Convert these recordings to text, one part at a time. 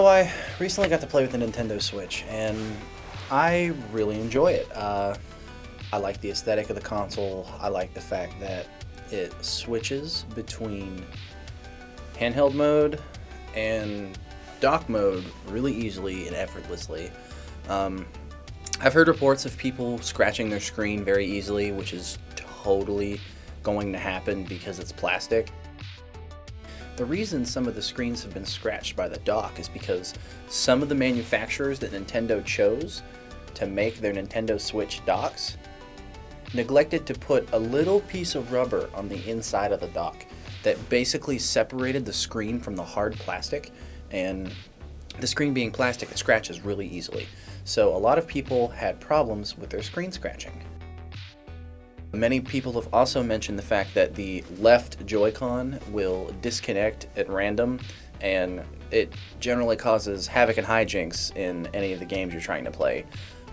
So I recently got to play with the Nintendo Switch, and I really enjoy it. I like the aesthetic of the console. I like the fact that it switches between handheld mode and dock mode really easily and effortlessly. I've heard reports of people scratching their screen very easily, which is totally going to happen because it's plastic. The reason some of the screens have been scratched by the dock is because some of the manufacturers that Nintendo chose to make their Nintendo Switch docks neglected to put a little piece of rubber on the inside of the dock that basically separated the screen from the hard plastic, and the screen being plastic, it scratches really easily. So a lot of people had problems with their screen scratching. Many people have also mentioned the fact that the left Joy-Con will disconnect at random, and it generally causes havoc and hijinks in any of the games you're trying to play.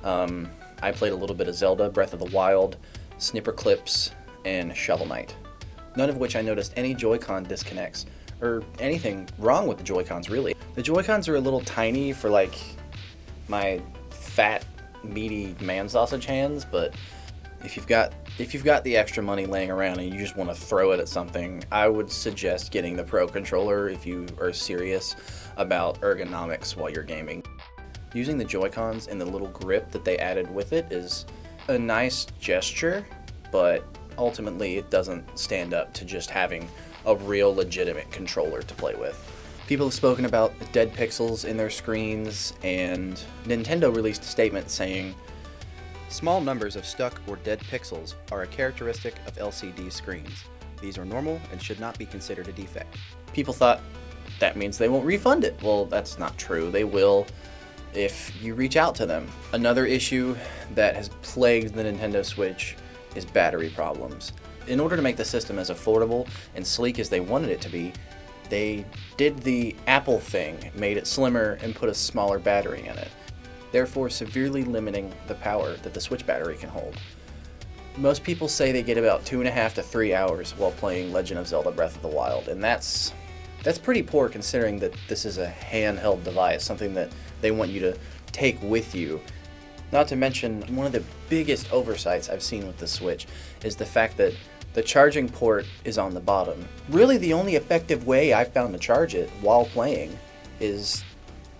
I played a little bit of Zelda, Breath of the Wild, Snipper Clips, and Shovel Knight. None of which I noticed any Joy-Con disconnects, or anything wrong with the Joy-Cons really. The Joy-Cons are a little tiny for like my fat, meaty man sausage hands, but if you've got the extra money laying around and you just want to throw it at something, I would suggest getting the Pro Controller if you are serious about ergonomics while you're gaming. Using the Joy-Cons and the little grip that they added with it is a nice gesture, but ultimately it doesn't stand up to just having a real legitimate controller to play with. People have spoken about dead pixels in their screens, and Nintendo released a statement saying, "Small numbers of stuck or dead pixels are a characteristic of LCD screens. These are normal and should not be considered a defect." People thought that means they won't refund it. Well, that's not true. They will if you reach out to them. Another issue that has plagued the Nintendo Switch is battery problems. In order to make the system as affordable and sleek as they wanted it to be, they did the Apple thing, made it slimmer and put a smaller battery in it, therefore severely limiting the power that the Switch battery can hold. Most people say they get about 2.5 to 3 hours while playing Legend of Zelda Breath of the Wild, and that's pretty poor considering that this is a handheld device, something that they want you to take with you. Not to mention, one of the biggest oversights I've seen with the Switch is the fact that the charging port is on the bottom. Really, the only effective way I've found to charge it while playing is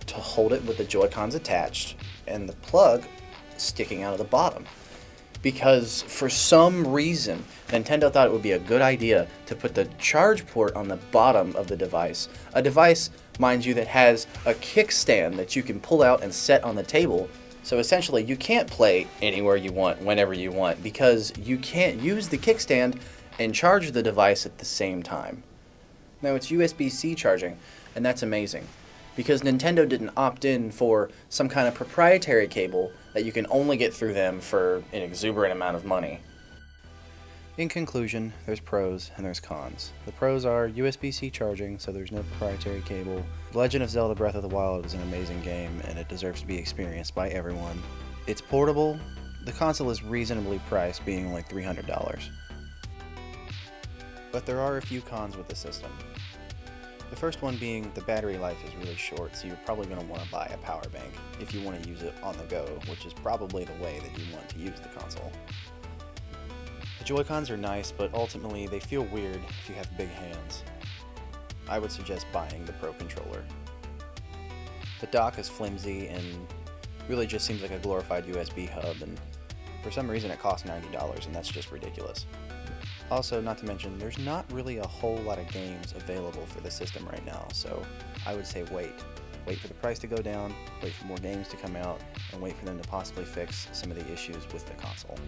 to hold it with the Joy-Cons attached and the plug sticking out of the bottom. Because for some reason, Nintendo thought it would be a good idea to put the charge port on the bottom of the device. A device, mind you, that has a kickstand that you can pull out and set on the table. So essentially, you can't play anywhere you want, whenever you want, because you can't use the kickstand and charge the device at the same time. Now, it's USB-C charging, and that's amazing, because Nintendo didn't opt in for some kind of proprietary cable that you can only get through them for an exuberant amount of money. In conclusion, there's pros and there's cons. The pros are USB-C charging, so there's no proprietary cable. Legend of Zelda Breath of the Wild is an amazing game, and it deserves to be experienced by everyone. It's portable. The console is reasonably priced, being like $300. But there are a few cons with the system. The first one being the battery life is really short, so you're probably going to want to buy a power bank if you want to use it on the go, which is probably the way that you want to use the console. The Joy-Cons are nice, but ultimately they feel weird if you have big hands. I would suggest buying the Pro Controller. The dock is flimsy and really just seems like a glorified USB hub, and for some reason it costs $90, and that's just ridiculous. Also, not to mention, there's not really a whole lot of games available for the system right now, so I would say wait. Wait for the price to go down, wait for more games to come out, and wait for them to possibly fix some of the issues with the console.